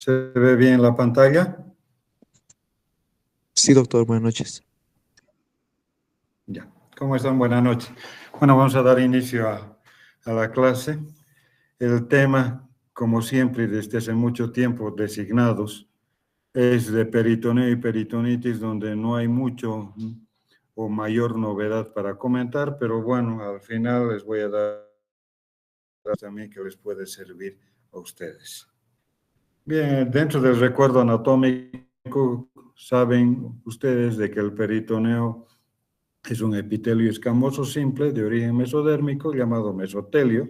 ¿Se ve bien la pantalla? Sí, doctor, buenas noches. Ya. ¿Cómo están? Buenas noches. Bueno, vamos a dar inicio a la clase. El tema, como siempre, desde hace mucho tiempo designados, es de peritoneo y peritonitis, donde no hay mucho o mayor novedad para comentar, pero bueno, al final les voy a dar también que les puede servir a ustedes. Bien, dentro del recuerdo anatómico, saben ustedes de que el peritoneo es un epitelio escamoso simple de origen mesodérmico llamado mesotelio.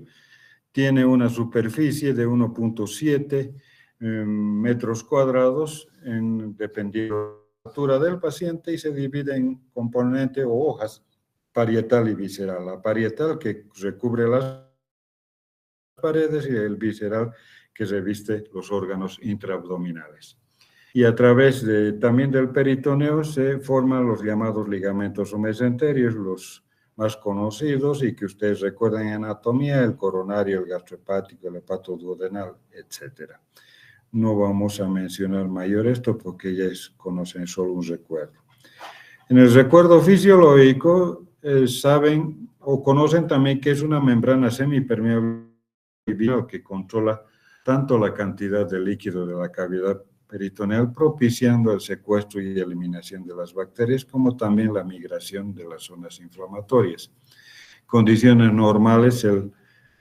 Tiene una superficie de 1.7 metros cuadrados dependiendo de la altura del paciente y se divide en componente o hojas parietal y visceral. La parietal que recubre las paredes y el visceral que reviste los órganos intraabdominales. Y a través también del peritoneo se forman los llamados ligamentos o mesenterios, los más conocidos y que ustedes recuerdan en anatomía, el coronario, el gastrohepático, el hepatoduodenal, etc. No vamos a mencionar mayor esto porque ya conocen solo un recuerdo. En el recuerdo fisiológico saben o conocen también que es una membrana semipermeable que controla tanto la cantidad de líquido de la cavidad peritoneal, propiciando el secuestro y eliminación de las bacterias, como también la migración de las zonas inflamatorias. Condiciones normales, el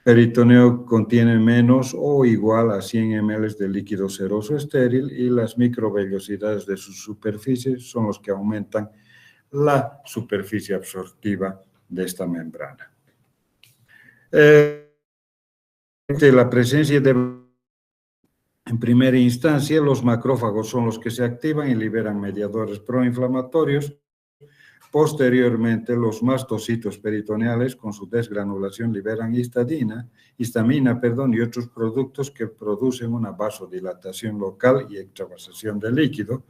peritoneo contiene menos o igual a 100 ml de líquido seroso estéril y las microvellosidades de su superficie son los que aumentan la superficie absortiva de esta membrana. La presencia de, en primera instancia, los macrófagos son los que se activan y liberan mediadores proinflamatorios. Posteriormente, los mastocitos peritoneales, con su desgranulación, liberan histamina, y otros productos que producen una vasodilatación local y extravasación de líquido.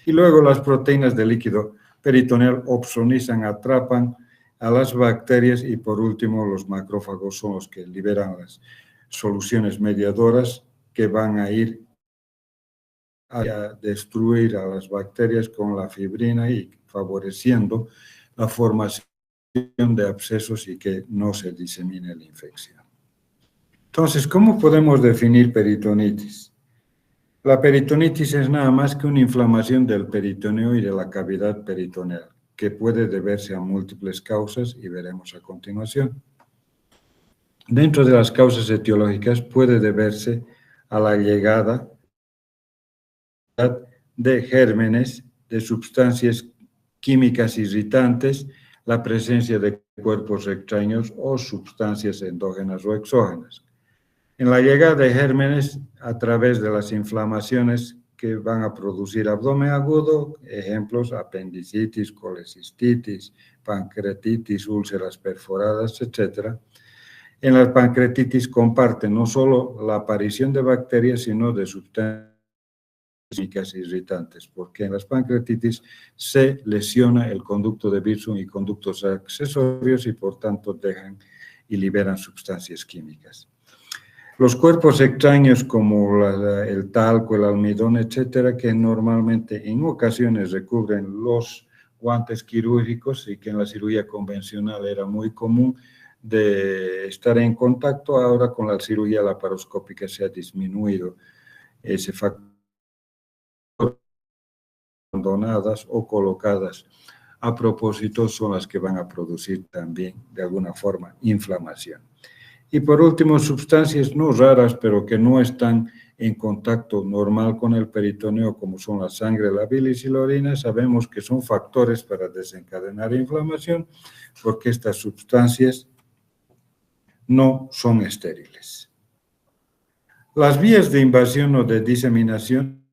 Y luego las proteínas del líquido peritoneal opsonizan, atrapan a las bacterias y por último los macrófagos son los que liberan las soluciones mediadoras que van a ir a destruir a las bacterias con la fibrina y favoreciendo la formación de abscesos y que no se disemine la infección. Entonces, ¿cómo podemos definir peritonitis? La peritonitis es nada más que una inflamación del peritoneo y de la cavidad peritoneal, que puede deberse a múltiples causas y veremos a continuación. Dentro de las causas etiológicas puede deberse a la llegada de gérmenes, de sustancias químicas irritantes, la presencia de cuerpos extraños o sustancias endógenas o exógenas. En la llegada de gérmenes a través de las inflamaciones que van a producir abdomen agudo, ejemplos, apendicitis, colecistitis, pancreatitis, úlceras perforadas, etc. En la pancreatitis comparten no solo la aparición de bacterias, sino de sustancias químicas irritantes, porque en las pancreatitis se lesiona el conducto de Wirsung y conductos accesorios y por tanto dejan y liberan sustancias químicas. Los cuerpos extraños como el talco, el almidón, etcétera, que normalmente en ocasiones recubren los guantes quirúrgicos y que en la cirugía convencional era muy común de estar en contacto, ahora con la cirugía laparoscópica se ha disminuido ese factor, abandonadas o colocadas a propósito son las que van a producir también de alguna forma inflamación. Y por último, sustancias no raras, pero que no están en contacto normal con el peritoneo, como son la sangre, la bilis y la orina, sabemos que son factores para desencadenar inflamación, porque estas sustancias no son estériles. Las vías de invasión o de diseminación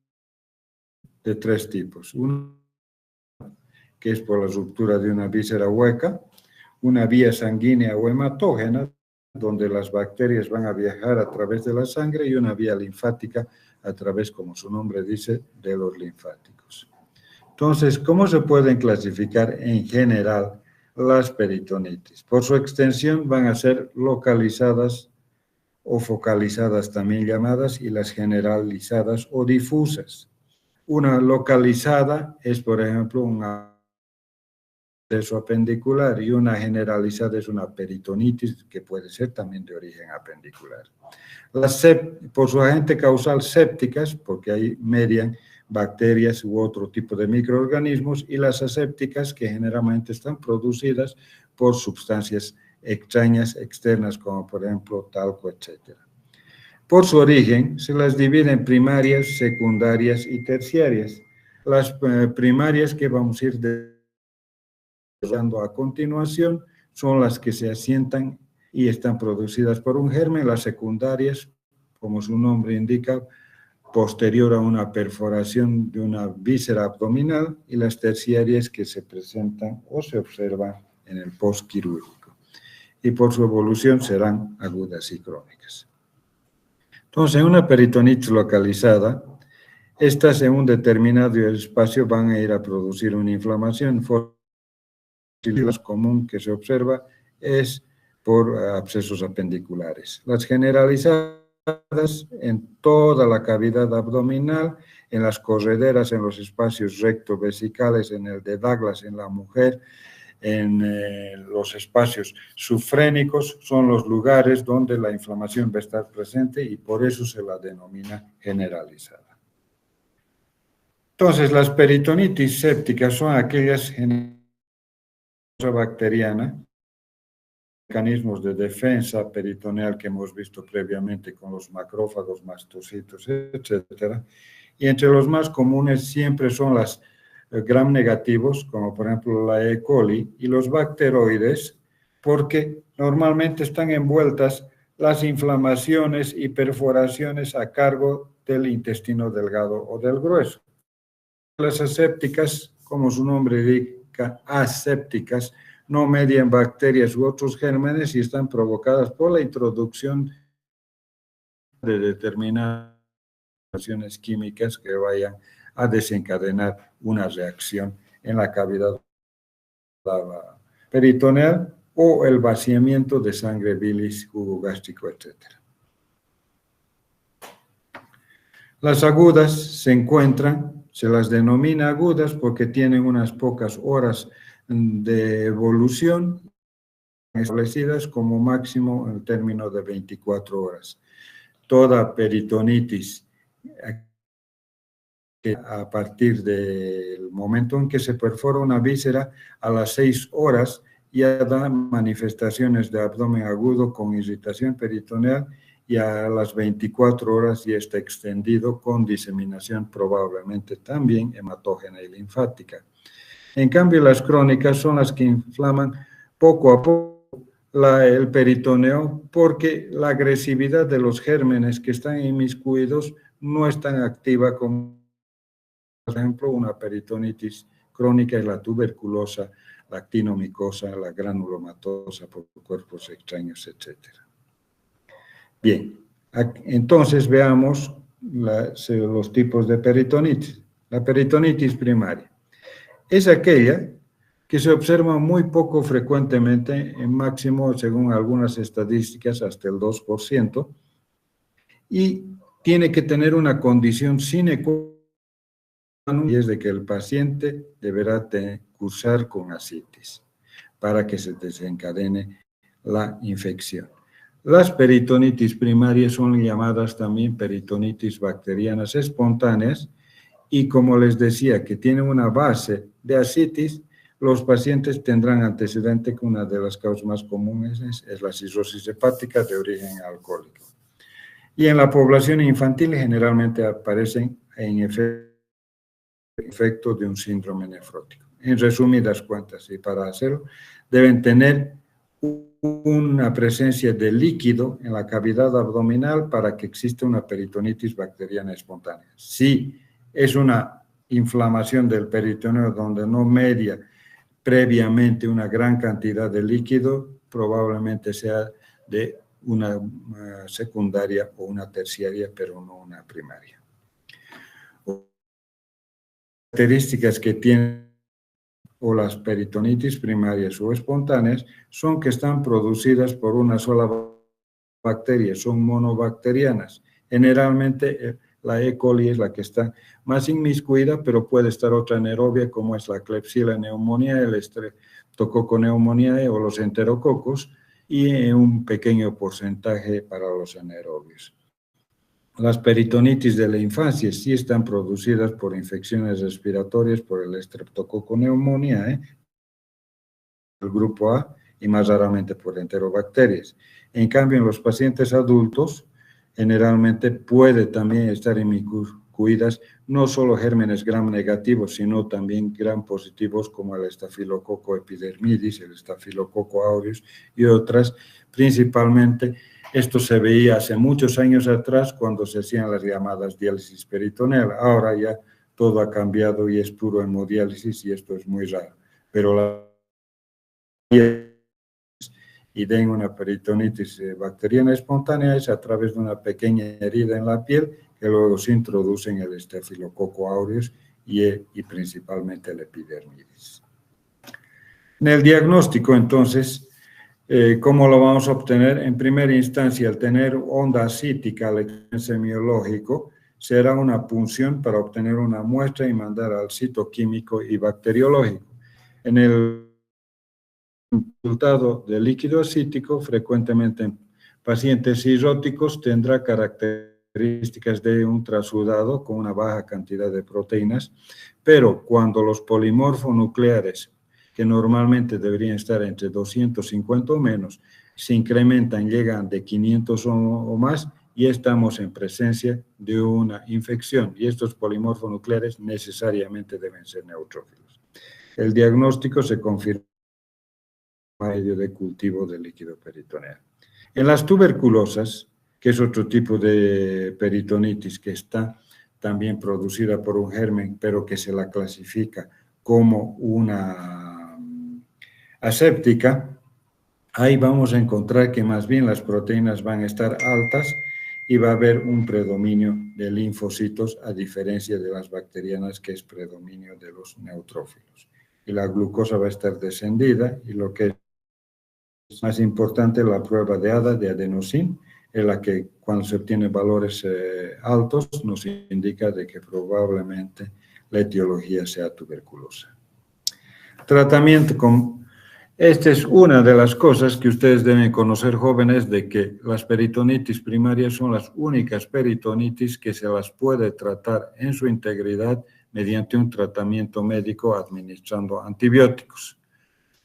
de tres tipos. Una que es por la ruptura de una víscera hueca, una vía sanguínea o hematógena, donde las bacterias van a viajar a través de la sangre, y una vía linfática a través, como su nombre dice, de los linfáticos. Entonces, ¿cómo se pueden clasificar en general las peritonitis? Por su extensión van a ser localizadas o focalizadas también llamadas, y las generalizadas o difusas. Una localizada es, por ejemplo, un absceso apendicular, y una generalizada es una peritonitis que puede ser también de origen apendicular. Por su agente causal, sépticas, porque ahí median bacterias u otro tipo de microorganismos, y las asépticas, que generalmente están producidas por sustancias extrañas, externas, como por ejemplo talco, etc. Por su origen, se las divide en primarias, secundarias y terciarias. Las primarias, que vamos a ir desarrollando a continuación, son las que se asientan y están producidas por un germen. Las secundarias, como su nombre indica, posterior a una perforación de una víscera abdominal, y las terciarias, que se presentan o se observan en el postquirúrgico, y por su evolución serán agudas y crónicas. Entonces, en una peritonitis localizada, estas en un determinado espacio van a ir a producir una inflamación. La más común que se observa es por abscesos apendiculares. Las generalizadas en toda la cavidad abdominal, en las correderas, en los espacios rectovesicales, en el de Douglas en la mujer, en los espacios subfrénicos, son los lugares donde la inflamación va a estar presente, y por eso se la denomina generalizada. Entonces, las peritonitis sépticas son aquellas bacteriana, mecanismos de defensa peritoneal que hemos visto previamente con los macrófagos, mastocitos, etcétera. Y entre los más comunes siempre son las gram negativos, como por ejemplo la E. coli, y los bacteroides, porque normalmente están envueltas las inflamaciones y perforaciones a cargo del intestino delgado o del grueso. Las asépticas, como su nombre indica, asépticas, no median bacterias u otros gérmenes y están provocadas por la introducción de determinadas reacciones químicas que vayan a desencadenar una reacción en la cavidad peritoneal o el vaciamiento de sangre, bilis, jugo gástrico, etc. Las agudas se encuentran, se las denomina agudas porque tienen unas pocas horas de evolución establecidas, como máximo en el término de 24 horas. Toda peritonitis, a partir del momento en que se perfora una víscera, a las 6 horas ya da manifestaciones de abdomen agudo con irritación peritoneal, y a las 24 horas ya está extendido con diseminación probablemente también hematógena y linfática. En cambio, las crónicas son las que inflaman poco a poco el peritoneo, porque la agresividad de los gérmenes que están inmiscuidos no es tan activa como, por ejemplo, una peritonitis crónica es la tuberculosa, la actinomicosa, la granulomatosa por cuerpos extraños, etc. Bien, entonces veamos los tipos de peritonitis. La peritonitis primaria es aquella que se observa muy poco frecuentemente, en máximo, según algunas estadísticas, hasta el 2%, y tiene que tener una condición sine qua non, y es de que el paciente deberá cursar con ascitis para que se desencadene la infección. Las peritonitis primarias son llamadas también peritonitis bacterianas espontáneas, y como les decía, que tienen una base de ascitis, los pacientes tendrán antecedente que una de las causas más comunes es la cirrosis hepática de origen alcohólico. Y en la población infantil generalmente aparecen en efecto de un síndrome nefrótico. En resumidas cuentas, y para hacerlo, deben tener una presencia de líquido en la cavidad abdominal para que exista una peritonitis bacteriana espontánea. Si es una inflamación del peritoneo donde no media previamente una gran cantidad de líquido, probablemente sea de una secundaria o una terciaria, pero no una primaria. Características que tienen o las peritonitis primarias o espontáneas son que están producidas por una sola bacterias son monobacterianas. Generalmente la E. coli es la que está más inmiscuida, pero puede estar otra anaerobia como es la Klebsiella pneumoniae, el Streptococcus pneumoniae o los enterococos, y un pequeño porcentaje para los anaerobios. Las peritonitis de la infancia sí están producidas por infecciones respiratorias por el Streptococcus pneumoniae, el grupo A, y más raramente por enterobacterias. En cambio, en los pacientes adultos, generalmente puede también estar inmiscuidas no solo gérmenes gram negativos, sino también gram positivos como el estafilococo epidermidis, el estafilococo aureus y otras. Principalmente, esto se veía hace muchos años atrás cuando se hacían las llamadas diálisis peritoneal. Ahora ya todo ha cambiado y es puro hemodiálisis y esto es muy raro. Pero y den una peritonitis bacteriana espontánea es a través de una pequeña herida en la piel que luego se introduce en el estafilococo aureus y principalmente el epidermidis. En el diagnóstico, entonces, ¿cómo lo vamos a obtener? En primera instancia, al tener onda asítica al semiológico, será una punción para obtener una muestra y mandar al citoquímico y bacteriológico. En el resultado del líquido asítico, frecuentemente en pacientes cirróticos, tendrá características de un trasudado con una baja cantidad de proteínas, pero cuando los polimorfonucleares, que normalmente deberían estar entre 250 o menos, se incrementan, llegan de 500 o más, y estamos en presencia de una infección, y estos polimorfonucleares necesariamente deben ser neutrófilos. El diagnóstico se confirma medio de cultivo de líquido peritoneal. En las tuberculosas, que es otro tipo de peritonitis que está también producida por un germen, pero que se la clasifica como una aséptica, ahí vamos a encontrar que más bien las proteínas van a estar altas y va a haber un predominio de linfocitos, a diferencia de las bacterianas, que es predominio de los neutrófilos. Y la glucosa va a estar descendida, y lo que es más importante, la prueba de ADA, de adenosín, en la que cuando se obtienen valores altos nos indica de que probablemente la etiología sea tuberculosa. Tratamiento con... Esta es una de las cosas que ustedes deben conocer, jóvenes, de que las peritonitis primarias son las únicas peritonitis que se las puede tratar en su integridad mediante un tratamiento médico administrando antibióticos.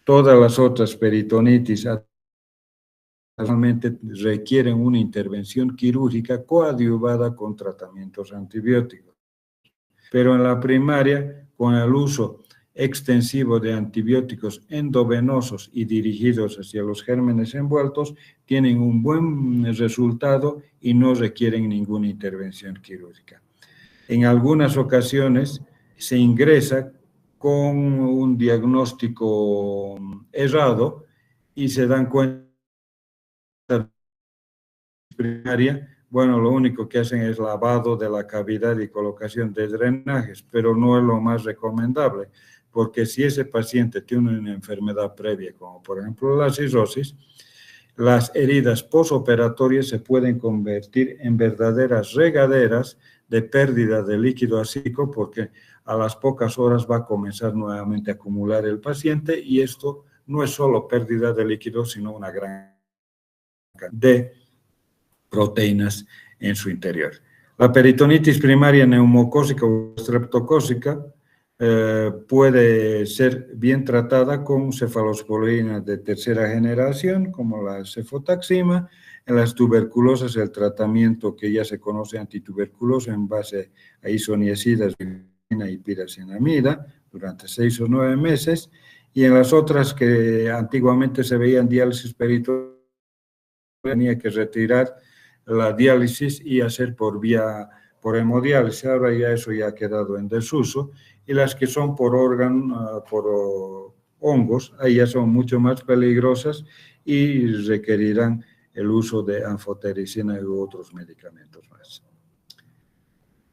Todas las otras peritonitis realmente requieren una intervención quirúrgica coadyuvada con tratamientos antibióticos. Pero en la primaria, con el uso extensivo de antibióticos endovenosos y dirigidos hacia los gérmenes envueltos, tienen un buen resultado y no requieren ninguna intervención quirúrgica. En algunas ocasiones se ingresa con un diagnóstico errado y se dan cuenta primaria, bueno, lo único que hacen es lavado de la cavidad y colocación de drenajes, pero no es lo más recomendable, porque si ese paciente tiene una enfermedad previa, como por ejemplo la cirrosis, las heridas posoperatorias se pueden convertir en verdaderas regaderas de pérdida de líquido asítico, porque a las pocas horas va a comenzar nuevamente a acumular el paciente, y esto no es solo pérdida de líquido, sino una gran cantidad de proteínas en su interior. La peritonitis primaria neumocócica o streptocócica puede ser bien tratada con cefalosporinas de tercera generación, como la cefotaxima. En las tuberculosas, el tratamiento que ya se conoce antituberculoso en base a isoniazidas y piracinamida durante 6 o 9 meses. Y en las otras que antiguamente se veían diálisis peritoneal, tenía que retirar la diálisis y hacer por hemodiálisis. Ahora ya eso ya ha quedado en desuso, y las que son por hongos, ahí ya son mucho más peligrosas y requerirán el uso de anfotericina y otros medicamentos más.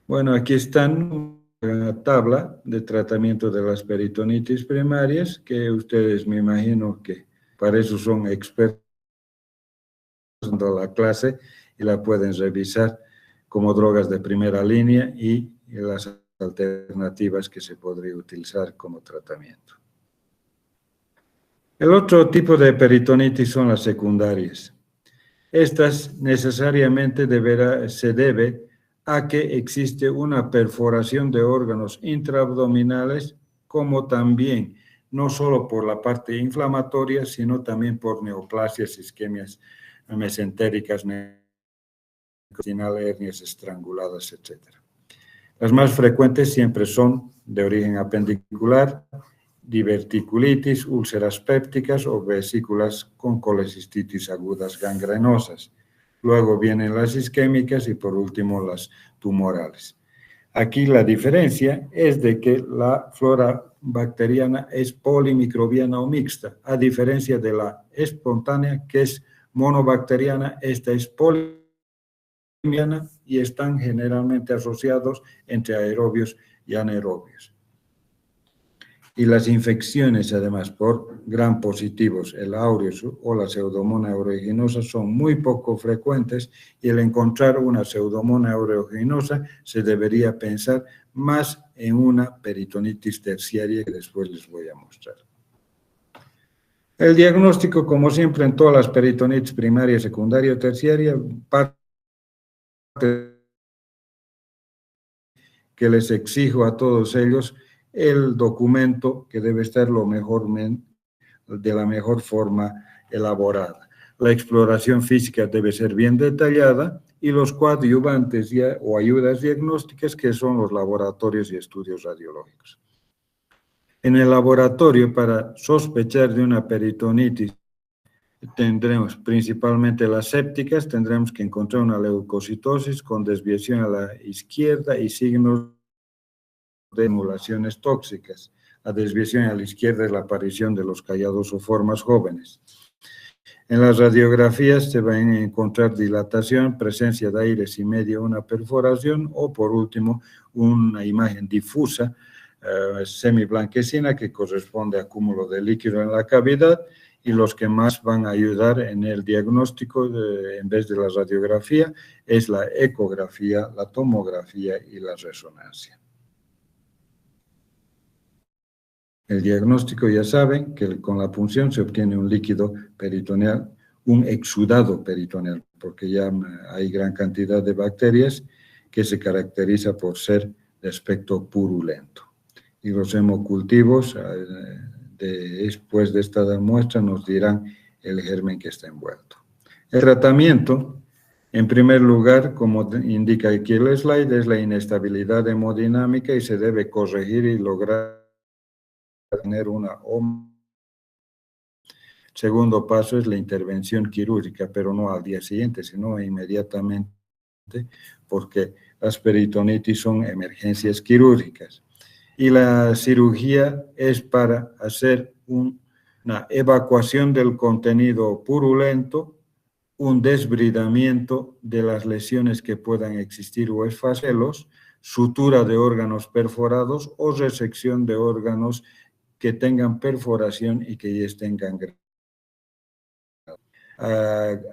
Bueno, aquí están una tabla de tratamiento de las peritonitis primarias, que ustedes me imagino que para eso son expertos la clase y la pueden revisar como drogas de primera línea y las alternativas que se podría utilizar como tratamiento. El otro tipo de peritonitis son las secundarias. Estas necesariamente se debe a que existe una perforación de órganos intraabdominales, como también, no solo por la parte inflamatoria, sino también por neoplasias, isquemias mesentéricas, hernias estranguladas, etc. Las más frecuentes siempre son de origen apendicular, diverticulitis, úlceras pépticas o vesículas con colecistitis agudas gangrenosas. Luego vienen las isquémicas y por último las tumorales. Aquí la diferencia es de que la flora bacteriana es polimicrobiana o mixta, a diferencia de la espontánea que es monobacteriana. Esta es polimicrobiana y están generalmente asociados entre aerobios y anaerobios. Y las infecciones, además, por gram positivos, el aureus o la pseudomonas aeruginosa, son muy poco frecuentes, y el encontrar una pseudomonas aeruginosa se debería pensar más en una peritonitis terciaria, que después les voy a mostrar. El diagnóstico, como siempre en todas las peritonitis primaria, secundaria o terciaria, parte que les exijo a todos ellos el documento que debe estar de la mejor forma elaborada. La exploración física debe ser bien detallada y los coadyuvantes o ayudas diagnósticas, que son los laboratorios y estudios radiológicos. En el laboratorio, para sospechar de una peritonitis, tendremos principalmente las sépticas, tendremos que encontrar una leucocitosis con desviación a la izquierda y signos de emulaciones tóxicas. La desviación a la izquierda es la aparición de los callados o formas jóvenes. En las radiografías se van a encontrar dilatación, presencia de aire sin medio, una perforación o por último una imagen difusa semiblanquecina que corresponde a acúmulo de líquido en la cavidad, y los que más van a ayudar en el diagnóstico en vez de la radiografía es la ecografía, la tomografía y la resonancia. El diagnóstico, ya saben que con la punción se obtiene un líquido peritoneal, un exudado peritoneal, porque ya hay gran cantidad de bacterias que se caracteriza por ser de aspecto purulento. Y los hemocultivos, después de esta muestra, nos dirán el germen que está envuelto. El tratamiento, en primer lugar, como indica aquí el slide, es la inestabilidad hemodinámica y se debe corregir y lograr tener una OMA. Segundo paso es la intervención quirúrgica, pero no al día siguiente, sino inmediatamente, porque las peritonitis son emergencias quirúrgicas. Y la cirugía es para hacer una evacuación del contenido purulento, un desbridamiento de las lesiones que puedan existir o esfacelos, sutura de órganos perforados o resección de órganos que tengan perforación y que ya estén gangrenados.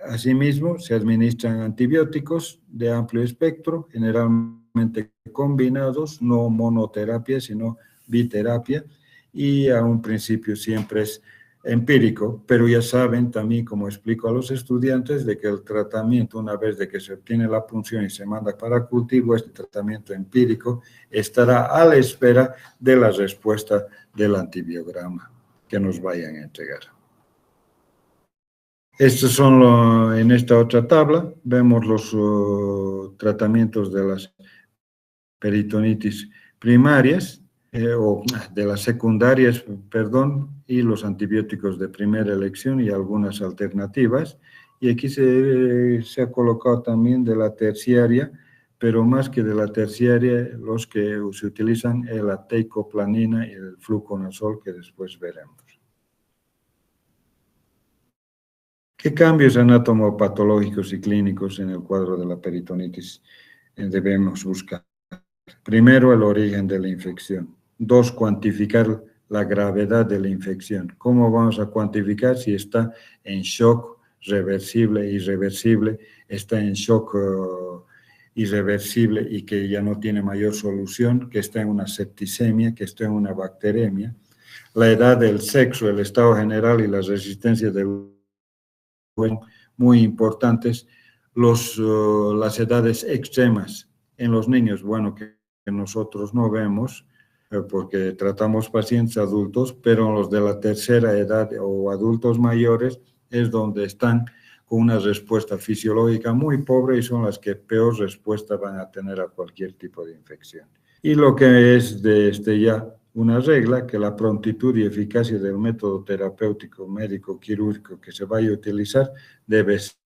Asimismo, se administran antibióticos de amplio espectro, generalmente combinados, no monoterapia, sino biterapia, y a un principio siempre es empírico, pero ya saben también, como explico a los estudiantes, de que el tratamiento, una vez de que se obtiene la punción y se manda para cultivo, este tratamiento empírico estará a la espera de la respuesta del antibiograma que nos vayan a entregar. Estos son en esta otra tabla, vemos los tratamientos de las peritonitis primarias, o de las secundarias, perdón, y los antibióticos de primera elección y algunas alternativas. Y aquí se ha colocado también de la terciaria, pero más que de la terciaria, los que se utilizan es la teicoplanina y el fluconazol, que después veremos. ¿Qué cambios anatomopatológicos y clínicos en el cuadro de la peritonitis debemos buscar? Primero, el origen de la infección. Dos, cuantificar la gravedad de la infección. ¿Cómo vamos a cuantificar si está en shock reversible, irreversible, está en shock irreversible y que ya no tiene mayor solución, que está en una septicemia, que está en una bacteremia, la edad, el sexo, el estado general y las resistencias del cuerpo muy importantes, las edades extremas en los niños, bueno, que nosotros no vemos, porque tratamos pacientes adultos, pero los de la tercera edad o adultos mayores es donde están con una respuesta fisiológica muy pobre y son las que peor respuesta van a tener a cualquier tipo de infección. Y lo que es de ya una regla, que la prontitud y eficacia del método terapéutico médico quirúrgico que se vaya a utilizar debe ser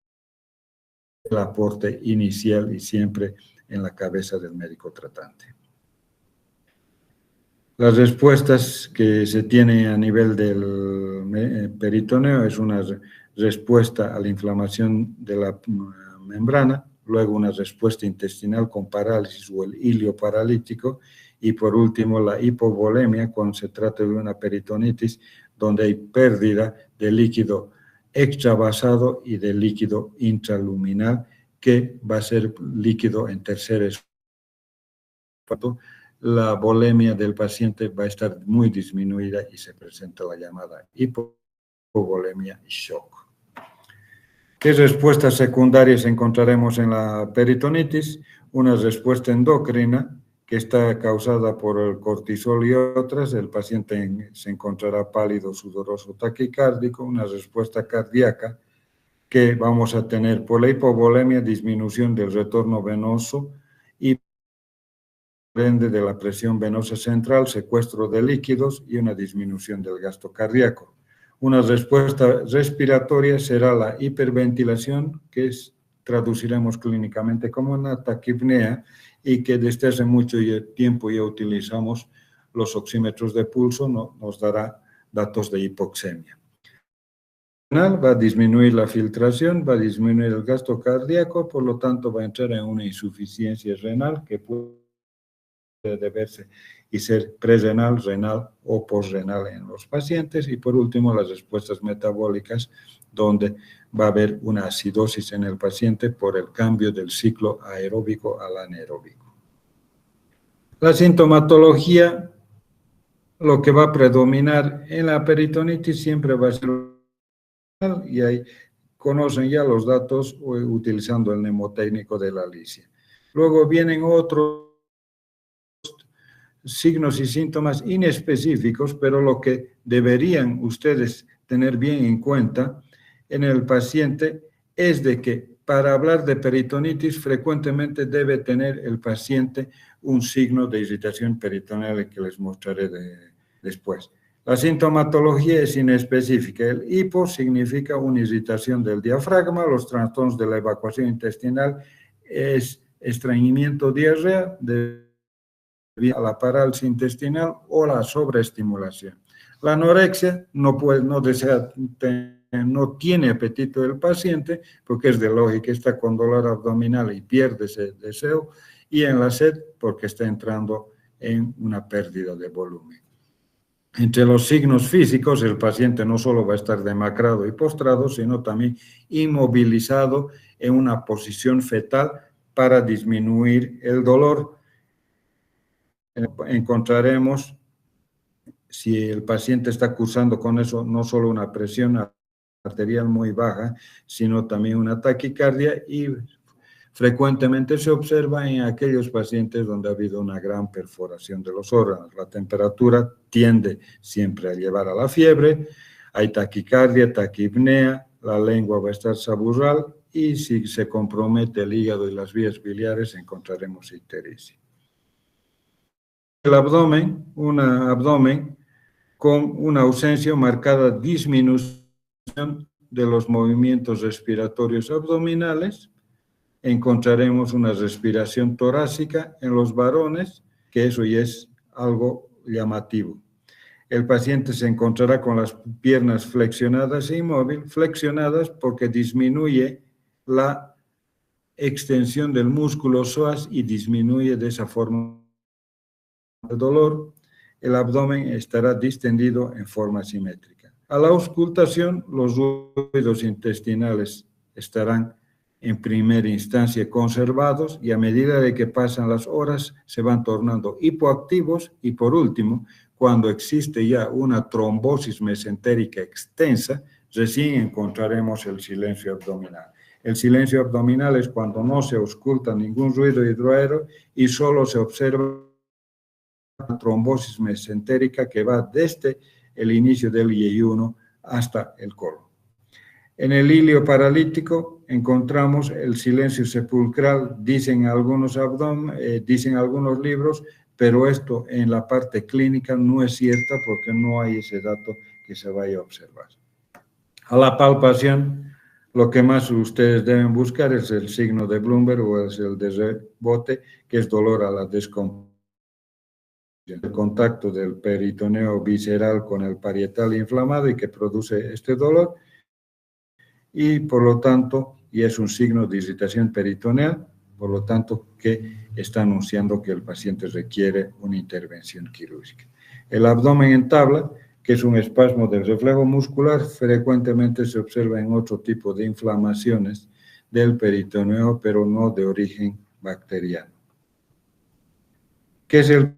el aporte inicial y siempre en la cabeza del médico tratante. Las respuestas que se tienen a nivel del peritoneo es una respuesta a la inflamación de la membrana, luego una respuesta intestinal con parálisis o el hilio paralítico y por último la hipovolemia cuando se trata de una peritonitis donde hay pérdida de líquido extravasado y de líquido intraluminal que va a ser líquido en tercer estado. La volemia del paciente va a estar muy disminuida y se presenta la llamada hipovolemia shock. ¿Qué respuestas secundarias encontraremos en la peritonitis? Una respuesta endocrina que está causada por el cortisol y otras. El paciente se encontrará pálido, sudoroso, taquicárdico. Una respuesta cardíaca que vamos a tener por la hipovolemia, disminución del retorno venoso y de la presión venosa central, secuestro de líquidos y una disminución del gasto cardíaco. Una respuesta respiratoria será la hiperventilación, que traduciremos clínicamente como una taquipnea y que desde hace mucho tiempo ya utilizamos los oxímetros de pulso, nos dará datos de hipoxemia. Va a disminuir la filtración, va a disminuir el gasto cardíaco, por lo tanto va a entrar en una insuficiencia renal que puede deberse y ser prerenal, renal o posrenal en los pacientes. Y por último, las respuestas metabólicas, donde va a haber una acidosis en el paciente por el cambio del ciclo aeróbico al anaeróbico. La sintomatología, lo que va a predominar en la peritonitis siempre va a ser, y ahí conocen ya los datos utilizando el mnemotécnico de la Alicia. Luego vienen otros signos y síntomas inespecíficos, pero lo que deberían ustedes tener bien en cuenta en el paciente es de que para hablar de peritonitis frecuentemente debe tener el paciente un signo de irritación peritoneal que les mostraré después. La sintomatología es inespecífica. El hipo significa una irritación del diafragma, los trastornos de la evacuación intestinal es estreñimiento, diarrea, a la parálisis intestinal o la sobreestimulación. La anorexia no tiene apetito del paciente porque es de lógica, está con dolor abdominal y pierde ese deseo, y en la sed porque está entrando en una pérdida de volumen. Entre los signos físicos, el paciente no solo va a estar demacrado y postrado, sino también inmovilizado en una posición fetal para disminuir el dolor. Encontraremos, si el paciente está cursando con eso, no solo una presión arterial muy baja, sino también una taquicardia, y frecuentemente se observa en aquellos pacientes donde ha habido una gran perforación de los órganos. La temperatura tiende siempre a llevar a la fiebre, hay taquicardia, taquipnea, la lengua va a estar saburral y si se compromete el hígado y las vías biliares encontraremos ictericia. El abdomen, un abdomen con una ausencia o marcada disminución de los movimientos respiratorios abdominales. Encontraremos una respiración torácica en los varones, que eso ya es algo llamativo. El paciente se encontrará con las piernas flexionadas e inmóvil, flexionadas porque disminuye la extensión del músculo psoas y disminuye de esa forma el dolor. El abdomen estará distendido en forma simétrica. A la auscultación, los ruidos intestinales estarán en primera instancia conservados y a medida de que pasan las horas se van tornando hipoactivos y por último, cuando existe ya una trombosis mesentérica extensa, recién encontraremos el silencio abdominal. El silencio abdominal es cuando no se ausculta ningún ruido hidroaéreo y solo se observa una trombosis mesentérica que va desde el inicio del yeyuno hasta el colon. En el hilio paralítico encontramos el silencio sepulcral, dicen algunos libros, pero esto en la parte clínica no es cierta porque no hay ese dato que se vaya a observar. A la palpación, lo que más ustedes deben buscar es el signo de Bloomberg o es el de rebote, que es dolor a la descomposición. El contacto del peritoneo visceral con el parietal inflamado y que produce este dolor y por lo tanto, y es un signo de irritación peritoneal, por lo tanto que está anunciando que el paciente requiere una intervención quirúrgica. El abdomen en tabla, que es un espasmo del reflejo muscular, frecuentemente se observa en otro tipo de inflamaciones del peritoneo, pero no de origen bacteriano. ¿Qué es el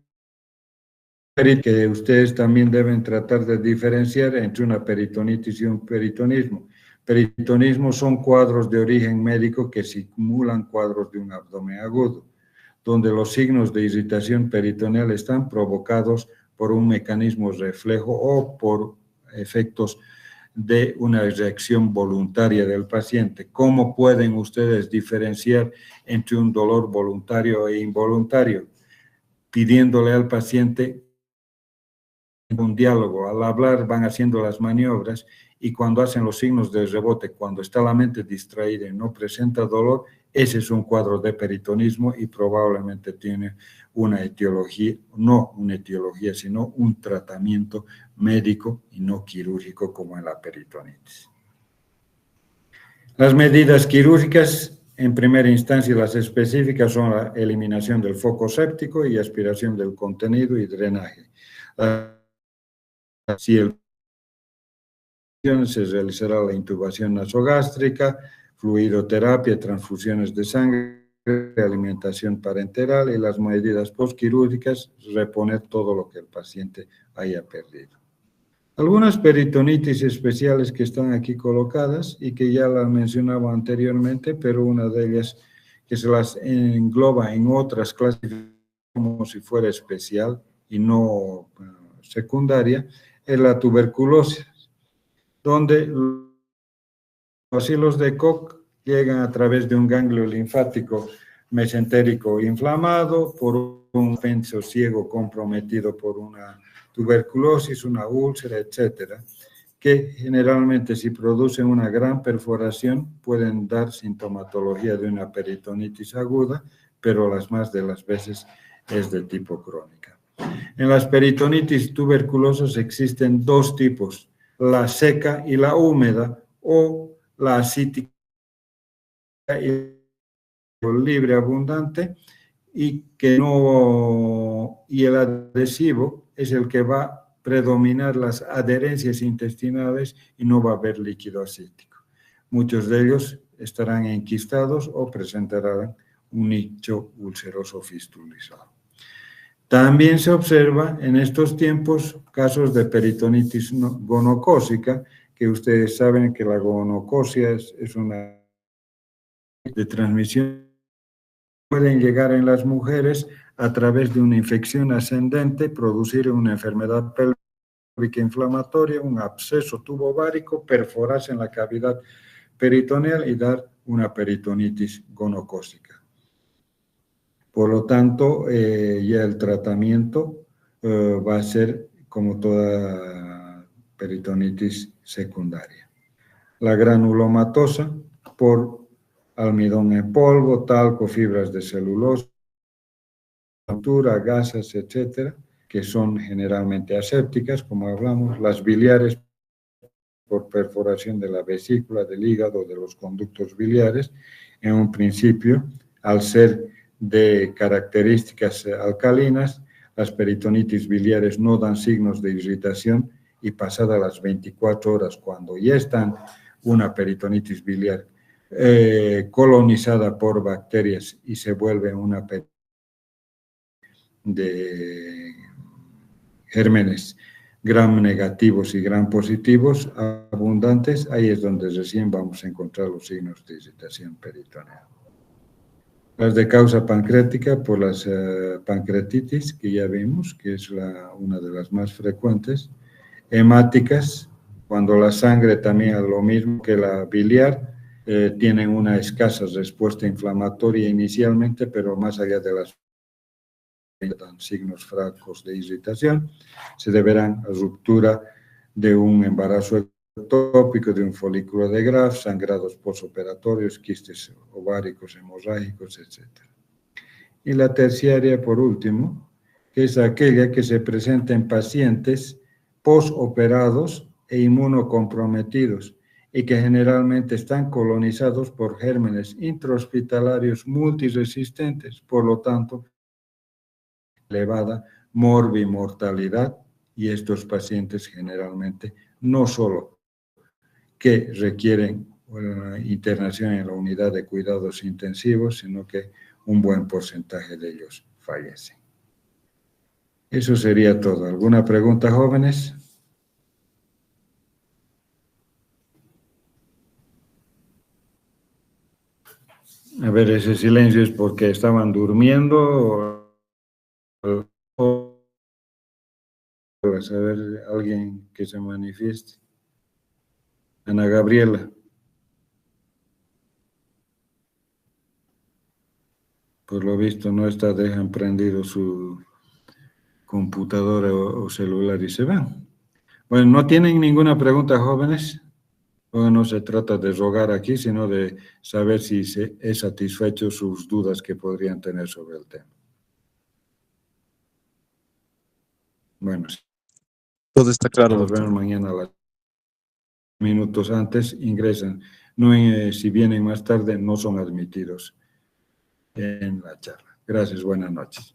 que ustedes también deben tratar de diferenciar entre una peritonitis y un peritonismo? Peritonismo son cuadros de origen médico que simulan cuadros de un abdomen agudo, donde los signos de irritación peritoneal están provocados por un mecanismo reflejo o por efectos de una reacción voluntaria del paciente. ¿Cómo pueden ustedes diferenciar entre un dolor voluntario e involuntario? Pidiéndole al paciente un diálogo. Al hablar van haciendo las maniobras y cuando hacen los signos de rebote, cuando está la mente distraída y no presenta dolor, ese es un cuadro de peritonismo y probablemente tiene una etiología, no una etiología, sino un tratamiento médico y no quirúrgico como en la peritonitis. Las medidas quirúrgicas, en primera instancia las específicas, son la eliminación del foco séptico y aspiración del contenido y drenaje. Si se realizará la intubación nasogástrica, fluidoterapia, transfusiones de sangre, alimentación parenteral y las medidas postquirúrgicas, reponer todo lo que el paciente haya perdido. Algunas peritonitis especiales que están aquí colocadas y que ya las mencionaba anteriormente, pero una de ellas que se las engloba en otras clasificaciones como si fuera especial y no secundaria, es la tuberculosis, donde los bacilos de Koch llegan a través de un ganglio linfático mesentérico inflamado por un penso ciego comprometido por una tuberculosis, una úlcera, etcétera, que generalmente si producen una gran perforación pueden dar sintomatología de una peritonitis aguda, pero las más de las veces es de tipo crónica. En las peritonitis tuberculosas existen dos tipos, la seca y la húmeda, o la acítica y libre abundante, y el adhesivo es el que va a predominar las adherencias intestinales y no va a haber líquido acítico. Muchos de ellos estarán enquistados o presentarán un nicho ulceroso fistulizado. También se observa en estos tiempos casos de peritonitis gonocócica, que ustedes saben que la gonococia es una de transmisión. Pueden llegar en las mujeres a través de una infección ascendente, producir una enfermedad pélvica inflamatoria, un absceso tubovárico, perforarse en la cavidad peritoneal y dar una peritonitis gonocócica. Por lo tanto, ya el tratamiento va a ser como toda peritonitis secundaria. La granulomatosa por almidón en polvo, talco, fibras de celulosa, gasas, etcétera, que son generalmente asépticas, como hablamos, las biliares por perforación de la vesícula, del hígado, de los conductos biliares, en un principio, al ser de características alcalinas, las peritonitis biliares no dan signos de irritación y pasadas las 24 horas, cuando ya están una peritonitis biliar colonizada por bacterias y se vuelve una de gérmenes gram negativos y gram positivos abundantes, ahí es donde recién vamos a encontrar los signos de irritación peritoneal. Las de causa pancreática por las pancreatitis, que ya vimos, que es una de las más frecuentes. Hemáticas, cuando la sangre también, lo mismo que la biliar, tienen una escasa respuesta inflamatoria inicialmente, pero más allá de las signos fracos de irritación, se deberán a ruptura de un embarazo ectópico, de un folículo de Graf, sangrados posoperatorios, quistes ováricos, hemorrágicos, etc. Y la terciaria, por último, que es aquella que se presenta en pacientes posoperados e inmunocomprometidos y que generalmente están colonizados por gérmenes intrahospitalarios multiresistentes, por lo tanto, elevada morbimortalidad, y estos pacientes generalmente no solo que requieren internación en la unidad de cuidados intensivos, sino que un buen porcentaje de ellos fallecen. Eso sería todo. ¿Alguna pregunta, jóvenes? A ver, ese silencio es porque estaban durmiendo o a saber, alguien que se manifieste. Ana Gabriela. Por lo visto no está, dejan prendido su computadora o celular y se van. Bueno, ¿no tienen ninguna pregunta, jóvenes? Bueno, no se trata de rogar aquí, sino de saber si se es satisfecho sus dudas que podrían tener sobre el tema. Bueno, todo está claro. Nos vemos mañana a los minutos antes, ingresan. No, si vienen más tarde, no son admitidos en la charla. Gracias, buenas noches.